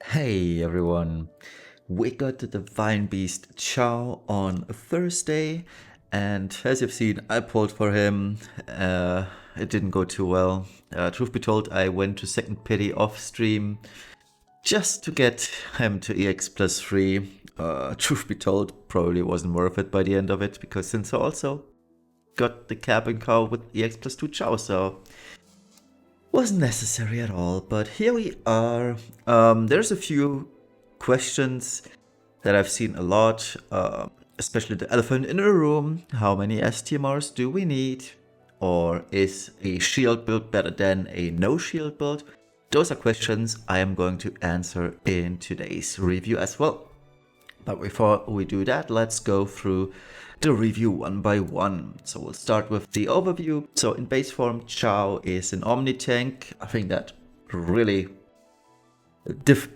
Hey everyone, we got the Divine Beast Chow on Thursday, and as you've seen, I pulled for him. It didn't go too well. Truth be told, I went to second pity off stream just to get him to EX plus 3. Truth be told, probably wasn't worth it by the end of it, because since I also got the cabin cow with EX plus 2 Chow, so wasn't necessary at all. But here we are. There's a few questions that I've seen a lot, especially the elephant in the room. How many STMRs do we need? Or is a shield build better than a no shield build? Those are questions I am going to answer in today's review as well. But before we do that, let's go through the review one by one. So we'll start with the overview. So in base form, Chow is an Omni tank. I think that really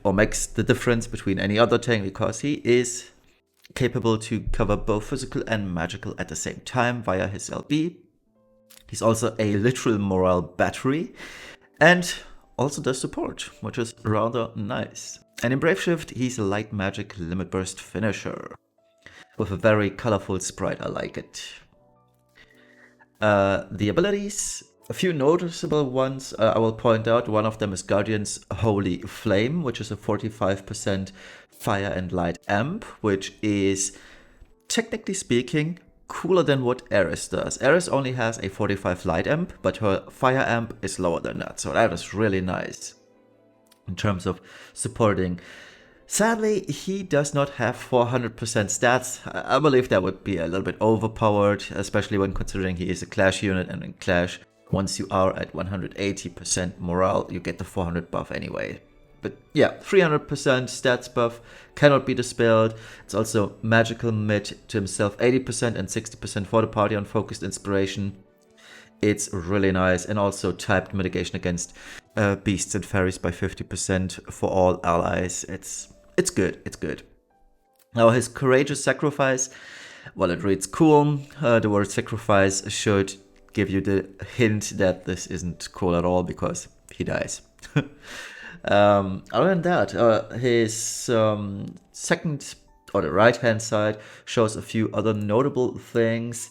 makes the difference between any other tank, because he is capable to cover both physical and magical at the same time via his LB. He's also a literal morale battery and also does support, which is rather nice. And in Brave Shift, he's a light magic limit burst finisher with a very colorful sprite. I like it. The abilities, a few noticeable ones I will point out. One of them is Guardian's Holy Flame, which is a 45% fire and light amp, which is, technically speaking, cooler than what Ares does. Ares only has a 45 light amp, but her fire amp is lower than that, so that is really nice in terms of supporting. Sadly, he does not have 400% stats. I believe that would be a little bit overpowered, especially when considering he is a Clash unit, and in Clash, once you are at 180% morale, you get the 400 buff anyway. But yeah, 300% stats buff cannot be dispelled. It's also magical mid to himself, 80% and 60% for the party on focused inspiration. It's really nice, and also typed mitigation against beasts and fairies by 50% for all allies. It's good, it's good. Now his courageous sacrifice, well, it reads cool. The word sacrifice should give you the hint that this isn't cool at all, because he dies. Other than that, his second, or the right hand side, shows a few other notable things.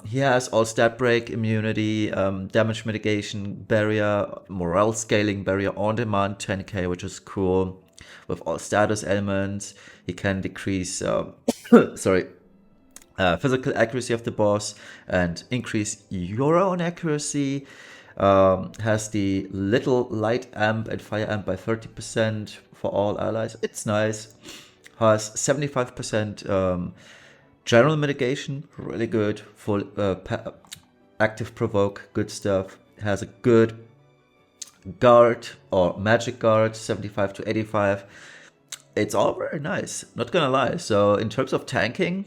He has all stat break, immunity, damage mitigation, barrier, morale scaling, barrier on demand, 10k, which is cool. With all status elements, he can decrease physical accuracy of the boss and increase your own accuracy. Has the little light amp and fire amp by 30% for all allies. It's nice. Has 75% general mitigation, really good. Full active provoke, good stuff. Has a good guard or magic guard, 75 to 85. It's all very nice, not gonna lie. So in terms of tanking,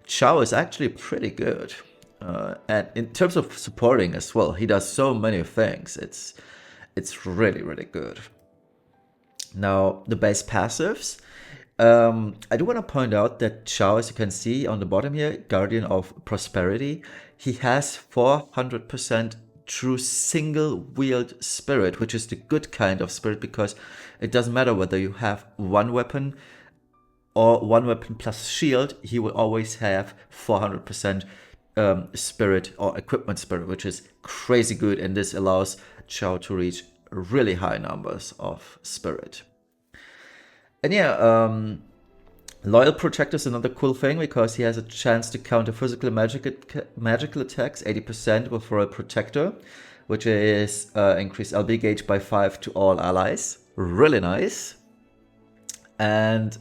Chow is actually pretty good. And in terms of supporting as well, he does so many things. It's really, really good. Now, the base passives. I do want to point out that Chow, as you can see on the bottom here, Guardian of Prosperity, he has 400% true single wield spirit, which is the good kind of spirit, because it doesn't matter whether you have one weapon or one weapon plus shield, he will always have 400% spirit or equipment spirit, which is crazy good, and this allows Chow to reach really high numbers of spirit. And yeah, Loyal Protector is another cool thing, because he has a chance to counter physical magical attacks 80% with Royal Protector, which is increase LB gauge by 5 to all allies. Really nice. And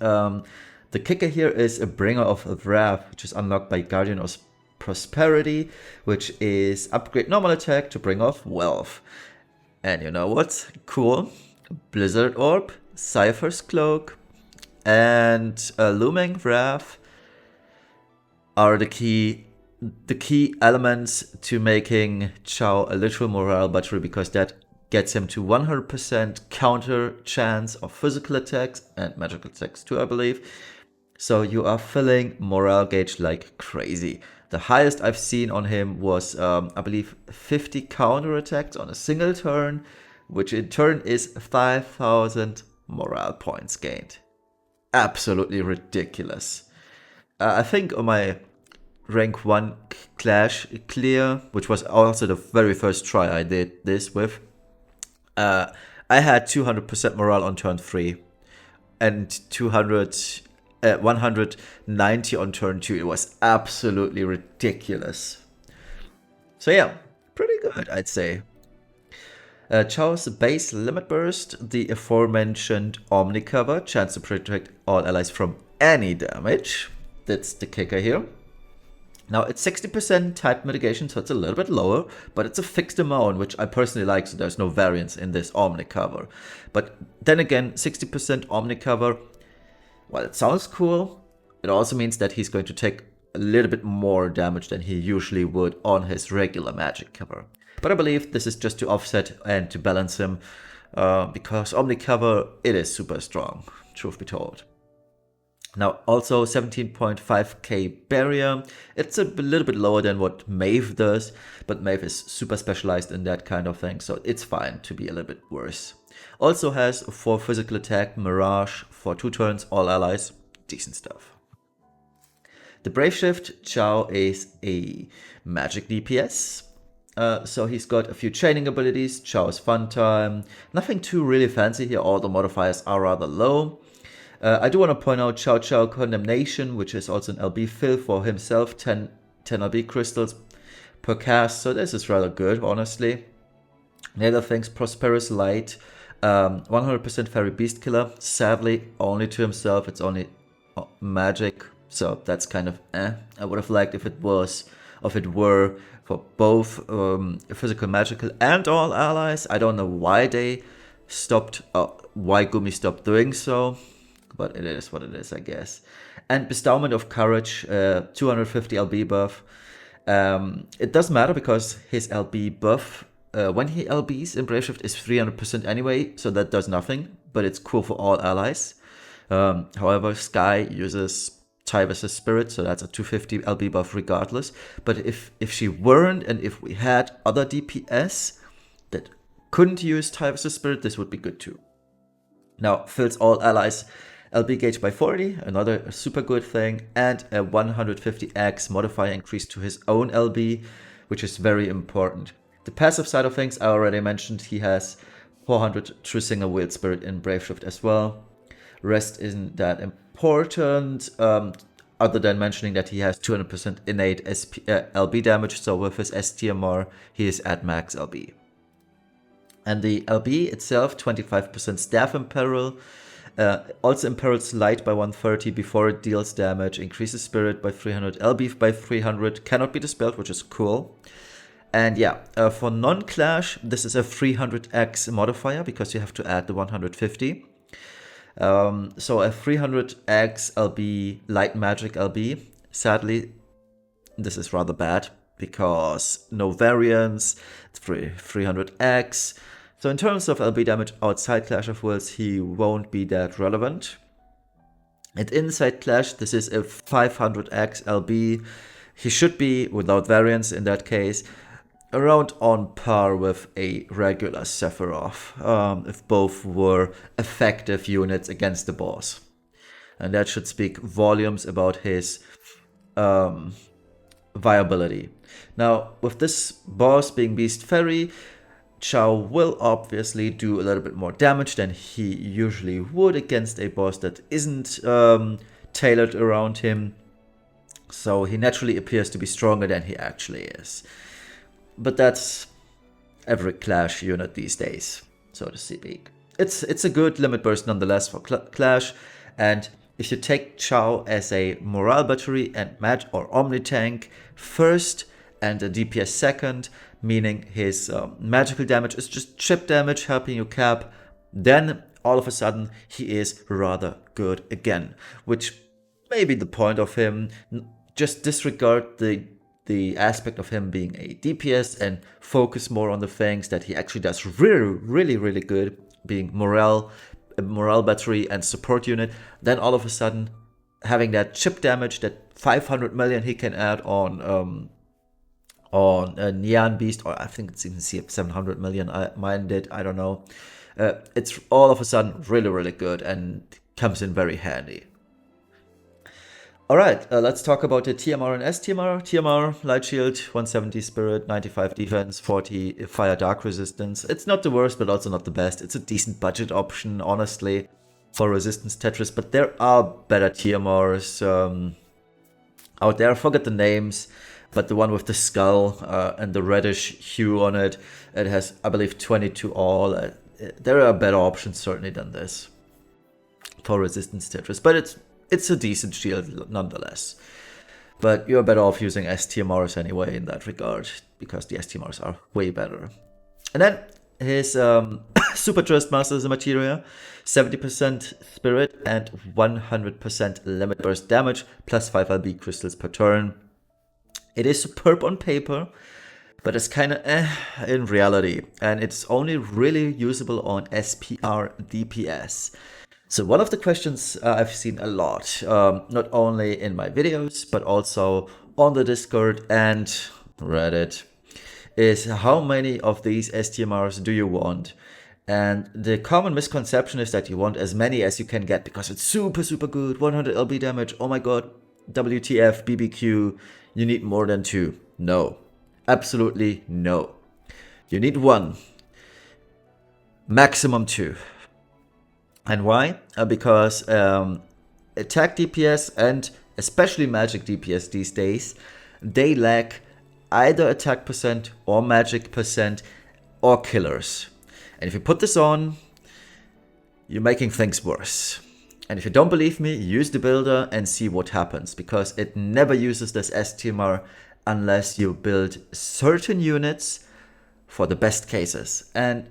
the kicker here is a Bringer of Wrath, which is unlocked by Guardian of Prosperity, which is upgrade normal attack to bring off wealth. And you know what's cool? Blizzard Orb, Cypher's Cloak, and Looming Wrath are the key elements to making Chow a literal morale battery, because that gets him to 100% counter chance of physical attacks and magical attacks too, I believe. So you are filling morale gauge like crazy. The highest I've seen on him was, I believe, 50 counter attacks on a single turn, which in turn is 5,000 morale points gained. Absolutely ridiculous. I think on my rank 1 clash clear, which was also the very first try I did this with, I had 200% morale on turn 3 and 190 on turn 2. It was absolutely ridiculous. So yeah, pretty good, I'd say. Chow's base limit burst, the aforementioned Omni cover, chance to protect all allies from any damage. That's the kicker here. Now it's 60% type mitigation, so it's a little bit lower, but it's a fixed amount, which I personally like, so there's no variance in this Omni cover. But then again, 60% Omni cover, well, it sounds cool. It also means that he's going to take a little bit more damage than he usually would on his regular magic cover. But I believe this is just to offset and to balance him, because Omni cover, it is super strong, truth be told. Now, also 17.5k barrier. It's a little bit lower than what Maeve does, but Maeve is super specialized in that kind of thing, so it's fine to be a little bit worse. Also has 4 physical attack, Mirage for 2 turns, all allies, decent stuff. The Brave Shift, Chow is a magic DPS. So he's got a few training abilities, Chow's Fun Time, nothing too really fancy here, all the modifiers are rather low. I do want to point out Chow Condemnation, which is also an LB fill for himself, 10 LB crystals per cast, so this is rather good, honestly. The other things, Prosperous Light, 100% Fairy Beast Killer, sadly only to himself, it's only magic, so that's kind of eh. I would have liked if it were for both physical, magical, and all allies. I don't know why they stopped, why Gumi stopped doing so, but it is what it is, I guess. And Bestowment of Courage, 250 LB buff. It does matter because his LB buff, when he LBs in Brave Shift, is 300% anyway, so that does nothing, but it's cool for all allies. However, Sky uses Tyvus' Spirit, so that's a 250 LB buff regardless. But if she weren't, and if we had other DPS that couldn't use Tyvus' Spirit, this would be good too. Now, fills all allies LB gauge by 40, another super good thing, and a 150x modifier increase to his own LB, which is very important. The passive side of things, I already mentioned, he has 400 True Single Wield Spirit in Brave Shift as well. Rest isn't that important, other than mentioning that he has 200% innate LB damage, so with his STMR, he is at max LB. And the LB itself, 25% Staff Imperil, also imperils light by 130 before it deals damage, increases spirit by 300, LB by 300, cannot be dispelled, which is cool. And yeah, for non-clash, this is a 300x modifier because you have to add the 150. So a 300x LB, light magic LB. Sadly, this is rather bad because no variance, 300x. So in terms of LB damage outside Clash of Wills, he won't be that relevant. And inside Clash, this is a 500x LB. He should be, without variance in that case, around on par with a regular Sephiroth, if both were effective units against the boss. And that should speak volumes about his viability. Now, with this boss being Beast Fairy, Chow will obviously do a little bit more damage than he usually would against a boss that isn't tailored around him. So he naturally appears to be stronger than he actually is. But that's every Clash unit these days, so to speak. It's a good limit burst nonetheless for Clash, and if you take Chow as a morale battery and or Omni tank first and a DPS second, meaning his magical damage is just chip damage helping you cap, then all of a sudden he is rather good again, which may be the point of him. Just disregard the aspect of him being a DPS and focus more on the things that he actually does really good, being morale battery and support unit. Then all of a sudden having that chip damage, that 500 million he can add on a Neon Beast, or I think it's even 700 million mine did, I don't know. it's all of a sudden really, really good and comes in very handy. Alright, let's talk about the TMR and STMR. TMR, Light Shield, 170 Spirit, 95 Defense, 40 Fire Dark Resistance. It's not the worst, but also not the best. It's a decent budget option, honestly, for Resistance Tetris, but there are better TMRs out there. I forget the names, but the one with the skull and the reddish hue on it, it has, I believe, 22 all. There are better options, certainly, than this for Resistance Tetris, but it's a decent shield nonetheless. But you're better off using STMRs anyway in that regard, because the STMRs are way better. And then his Super Trust Master is a materia, 70% spirit and 100% limit burst damage, plus 5 LB crystals per turn. It is superb on paper, but it's kind of in reality, and it's only really usable on SPR DPS. So one of the questions I've seen a lot, not only in my videos, but also on the Discord and Reddit, is how many of these STMRs do you want? And the common misconception is that you want as many as you can get because it's super, super good, 100 LB damage, oh my god, WTF, BBQ, you need more than 2. No, absolutely no. You need 1, maximum 2. And why? Because attack DPS and especially magic DPS these days, they lack either attack percent or magic percent or killers. And if you put this on, you're making things worse. And if you don't believe me, use the builder and see what happens, because it never uses this STMR unless you build certain units for the best cases. And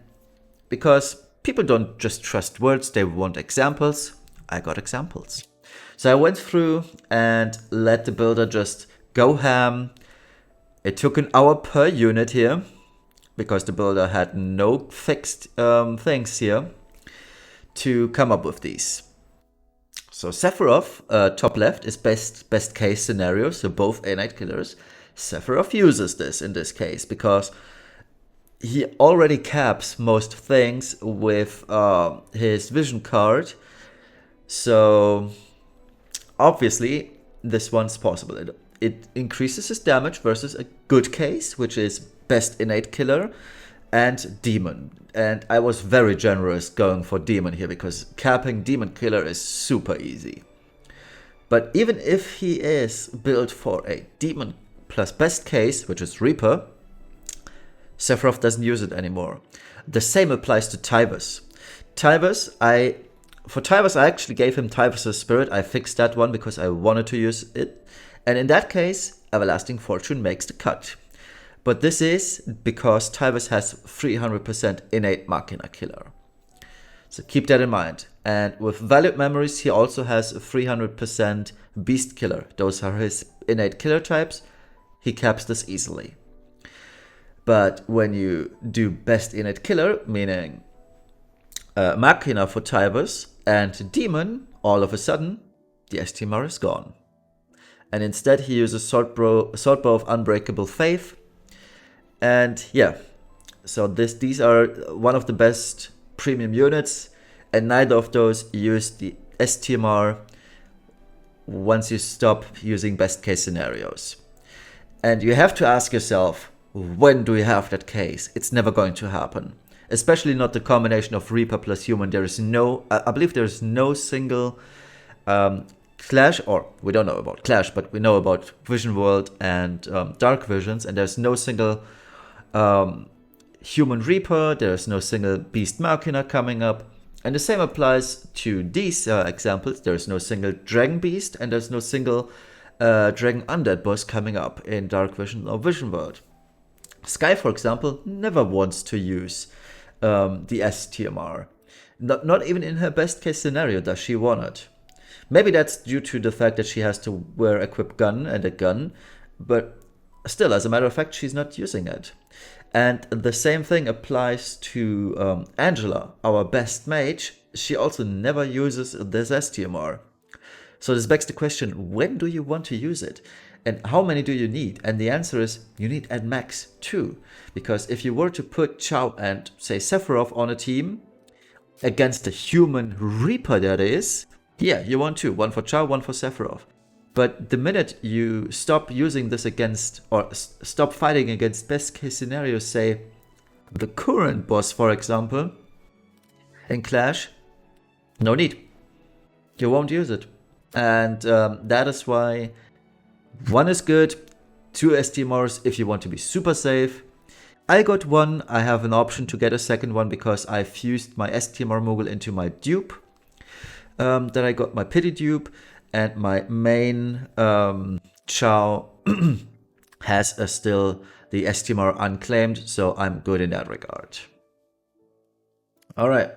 because people don't just trust words, they want examples. I got examples. So I went through and let the builder just go ham. It took an hour per unit here, because the builder had no fixed things here to come up with these. So Sephiroth, top left, is best case scenario, so both A-Knight killers. Sephiroth uses this in this case, because he already caps most things with his vision card. So obviously this one's possible. It increases his damage versus a good case, which is best innate killer and demon. And I was very generous going for demon here, because capping demon killer is super easy. But even if he is built for a demon plus best case, which is Reaper, Sephiroth doesn't use it anymore. The same applies to Tybus. For Tybus, I actually gave him Tybus' Spirit. I fixed that one because I wanted to use it. And in that case, Everlasting Fortune makes the cut. But this is because Tybus has 300% innate Machina killer. So keep that in mind. And with Valued Memories, he also has 300% Beast killer. Those are his innate killer types. He caps this easily. But when you do best innate killer, meaning Machina for Tybus and Demon, all of a sudden, the STMR is gone. And instead he uses Swordbow of Unbreakable Faith. And yeah, so these are one of the best premium units, and neither of those use the STMR once you stop using best case scenarios. And you have to ask yourself, when do you have that case? It's never going to happen. Especially not the combination of Reaper plus Human. There is no, I believe there is no single Clash, or we don't know about Clash, but we know about Vision World and Dark Visions, and there's no single Human Reaper, there's no single Beast Machina coming up. And the same applies to these examples. There's no single Dragon Beast, and there's no single Dragon Undead boss coming up in Dark Vision or Vision World. Sky, for example, never wants to use the STMR. Not even in her best case scenario does she want it. Maybe that's due to the fact that she has to wear equipped gun and a gun, but still, as a matter of fact, she's not using it. And the same thing applies to Angela, our best mage. She also never uses this STMR. So this begs the question, when do you want to use it? And how many do you need? And the answer is, you need at max 2. Because if you were to put Chow and, say, Sephiroth on a team, against the human Reaper, that is, yeah, you want two. One for Chow, one for Sephiroth. But the minute you stop using this against, or stop fighting against best case scenario, say the current boss, for example, in Clash, no need. You won't use it. And that is why one is good, two STMRs if you want to be super safe. I got one, I have an option to get a second one because I fused my STMR Moogle into my dupe. Then I got my pity dupe, and my main Chow has still the STMR unclaimed, so I'm good in that regard. Alright,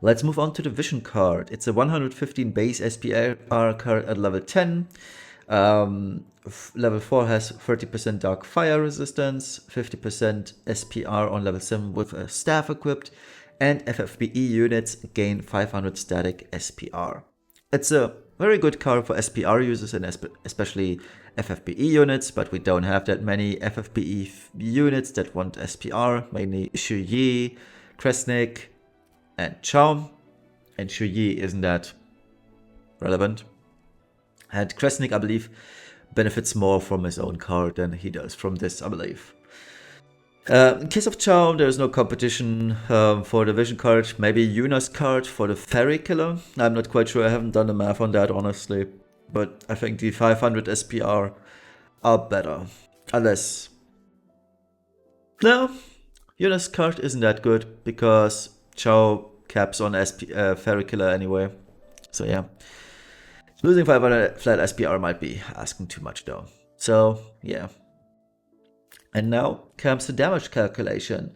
let's move on to the Vision card. It's a 115 base SPR card at level 10. Level 4 has 30% dark fire resistance, 50% SPR on level 7 with a staff equipped, and FFBE units gain 500 static SPR. It's a very good card for SPR users and especially FFBE units, but we don't have that many FFBE units that want SPR, mainly Heey, Kresnik, and Chow. And Heey isn't that relevant. And Kresnik, I believe, benefits more from his own card than he does from this, I believe. In case of Chow, there is no competition for the Vision card. Maybe Yuna's card for the Fairy Killer. I'm not quite sure, I haven't done the math on that, honestly. But I think the 500 SPR are better. Unless... No, Yuna's card isn't that good because Chow caps on Fairy Killer anyway. So yeah. Losing 500 flat SPR might be asking too much though. So yeah. And now comes the damage calculation.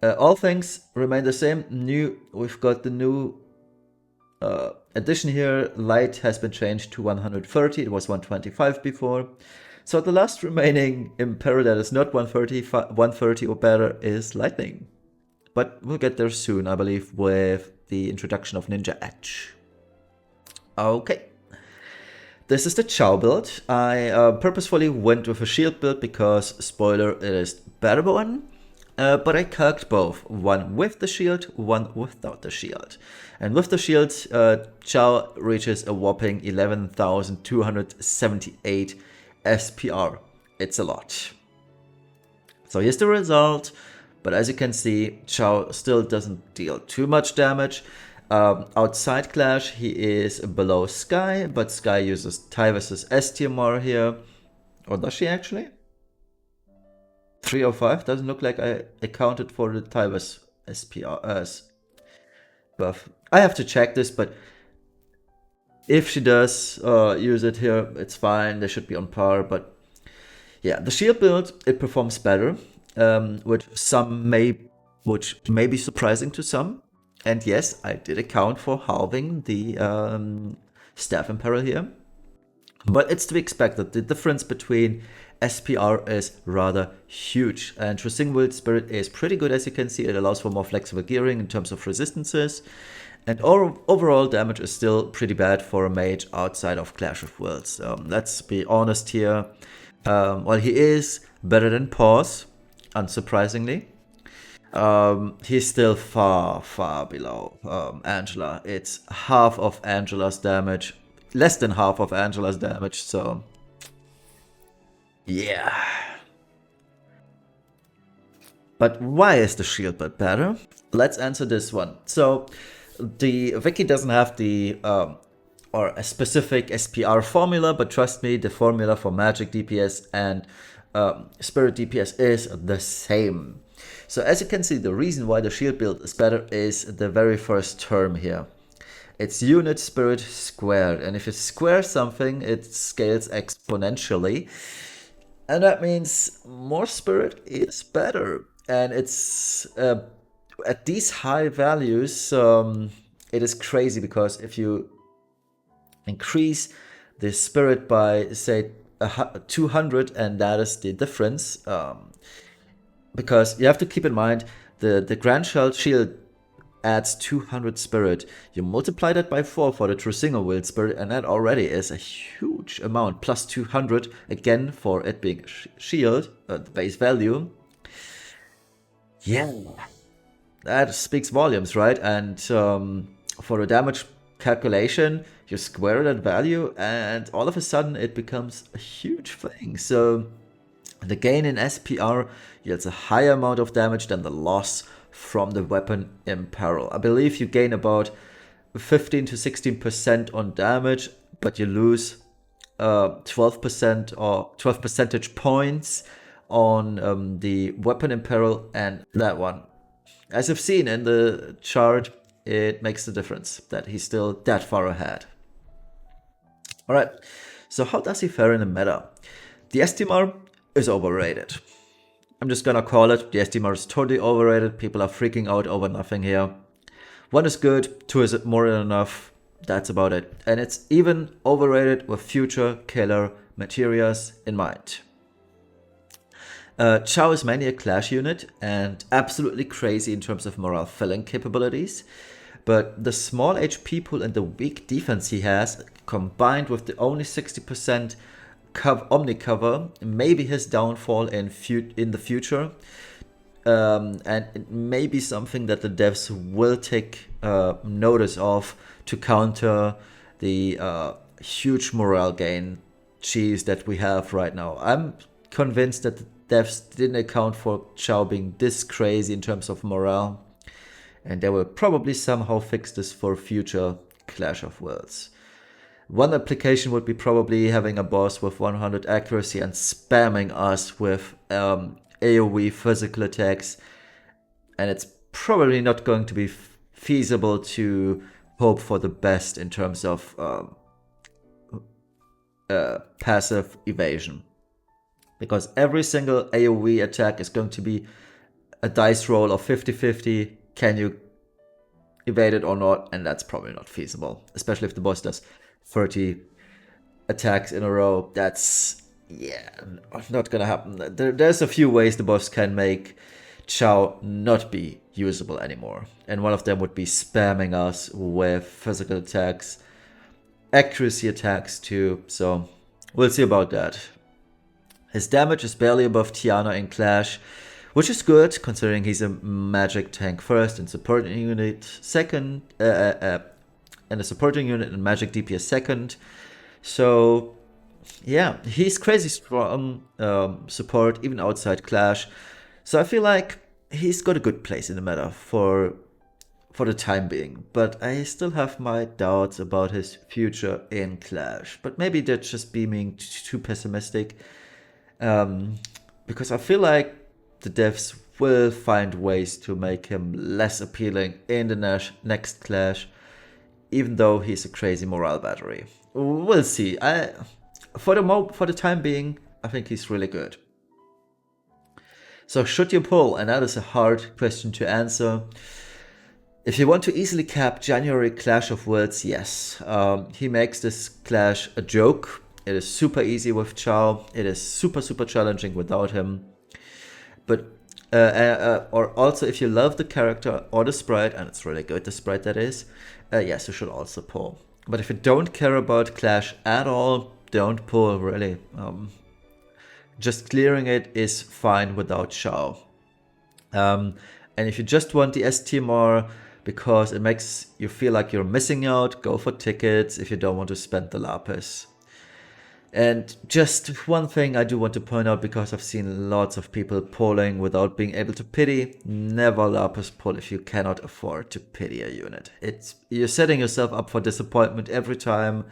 All things remain the same. We've got the new addition here. Light has been changed to 130. It was 125 before. So the last remaining Impera that is not 130 or better is Lightning. But we'll get there soon, I believe, with the introduction of Ninja Edge. Okay. This is the Chow build. I purposefully went with a shield build because, spoiler, it is better one. But I calced both. One with the shield, one without the shield. And with the shield, Chow reaches a whopping 11,278 SPR. It's a lot. So here's the result. But as you can see, Chow still doesn't deal too much damage. Outside Clash, he is below Sky, but Sky uses Tyvus's STMR here. Or does she actually? 305? Doesn't look like I accounted for the Tyvus SPR buff. I have to check this, but if she does use it here, it's fine. They should be on par, but yeah, the shield build, it performs better, which may be surprising to some. And yes, I did account for halving the Staff Imperial here. But it's to be expected. The difference between SPR is rather huge. And True Spirit is pretty good, as you can see. It allows for more flexible gearing in terms of resistances. And overall damage is still pretty bad for a mage outside of Clash of Worlds. Let's be honest here. While he is better than Pause, unsurprisingly, he's still far below Angela. It's half of Angela's damage, less than half of Angela's damage, so yeah. But why is the shield build better? Let's answer this one. So the Wiki doesn't have the or a specific SPR formula, but trust me, the formula for magic DPS and spirit DPS is the same. So as you can see, the reason why the shield build is better is the very first term here. It's unit spirit squared, and if you square something, it scales exponentially. And that means more spirit is better. And it's at these high values, it is crazy because if you increase the spirit by, say, 200, and that is the difference, because you have to keep in mind the Grand Shield adds 200 spirit. You multiply that by 4 for the True Single Will spirit, and that already is a huge amount. Plus 200 again for it being shield, the base value. Yeah. that speaks volumes, right? And for the damage calculation, you square that value, and all of a sudden it becomes a huge thing. So the gain in SPR yields a higher amount of damage than the loss from the weapon in peril. I believe you gain about 15 to 16% on damage, but you lose 12% or 12 percentage points on the weapon in peril and that one. As you've seen in the chart, it makes the difference that he's still that far ahead. Alright, so how does he fare in the meta? The STMR is overrated. I'm just gonna call it. The STMR is totally overrated. People are freaking out over nothing here. 1 is good, 2 is more than enough. That's about it. And it's even overrated with future killer materials in mind. Chow is mainly a clash unit and absolutely crazy in terms of morale filling capabilities. But the small HP pool and the weak defense he has, combined with the only 60% Omni cover, may be his downfall in the future. And it may be something that the devs will take notice of to counter the huge morale gain cheese that we have right now. I'm convinced that the devs didn't account for Chow being this crazy in terms of morale, and they will probably somehow fix this for future Clash of Worlds. One application would be probably having a boss with 100 accuracy and spamming us with AoE physical attacks, and it's probably not going to be feasible to hope for the best in terms of passive evasion, because every single AoE attack is going to be a dice roll of 50-50. Can you evade it or not? And that's probably not feasible, especially if the boss does 30 attacks in a row. That's, yeah, not gonna happen. There's a few ways the boss can make Chow not be usable anymore, and one of them would be spamming us with physical attacks, accuracy attacks too, so we'll see about that. His damage is barely above Tiana in Clash, which is good considering he's a magic tank first and supporting unit second, and a supporting unit and magic DPS second. So yeah, he's crazy strong support even outside Clash. So I feel like he's got a good place in the meta for the time being, but I still have my doubts about his future in Clash. But maybe that's just being too pessimistic, because I feel like the devs will find ways to make him less appealing in the next Clash, even though he's a crazy morale battery. We'll see. For the time being, I think he's really good. So should you pull? And that is a hard question to answer. If you want to easily cap January Clash of Worlds, yes. He makes this Clash a joke. It is super easy with Chow. It is super challenging without him. But or also if you love the character or the sprite, and it's really good, the sprite that is, yes, you should also pull. But if you don't care about Clash at all, don't pull, really. Just clearing it is fine without Chow. And if you just want the STMR because it makes you feel like you're missing out, go for tickets if you don't want to spend the Lapis. And just one thing I do want to point out, because I've seen lots of people pulling without being able to pity: never Lapis pull if you cannot afford to pity a unit. You're setting yourself up for disappointment every time.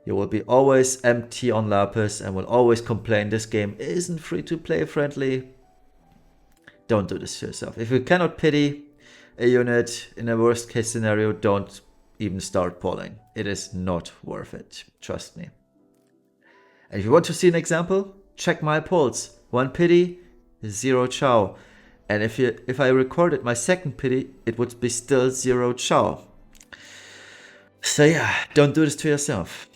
You will be always empty on Lapis and will always complain this game isn't free-to-play friendly. Don't do this to yourself. If you cannot pity a unit in a worst case scenario, don't even start pulling. It is not worth it, trust me. And if you want to see an example, check my pulls. 1 pity, 0 Chow. And if I recorded my second pity, it would be still 0 Chow. So yeah, don't do this to yourself.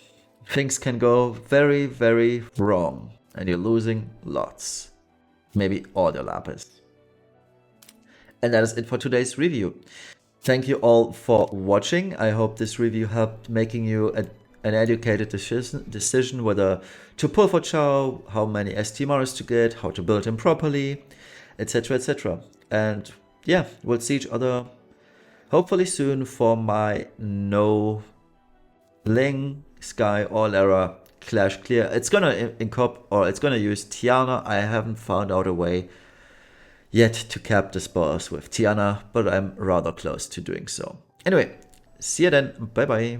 Things can go very, very wrong, and you're losing lots. Maybe all your Lapis. And that is it for today's review. Thank you all for watching. I hope this review helped making you an educated decision whether to pull for Chow, how many STMRs to get, how to build him properly, etc, etc. And yeah, we'll see each other hopefully soon for my no Ling Sky All Era Clash Clear. It's gonna it's gonna use Tiana. I haven't found out a way yet to cap the spores with Tiana, but I'm rather close to doing so. Anyway, see you then. Bye bye.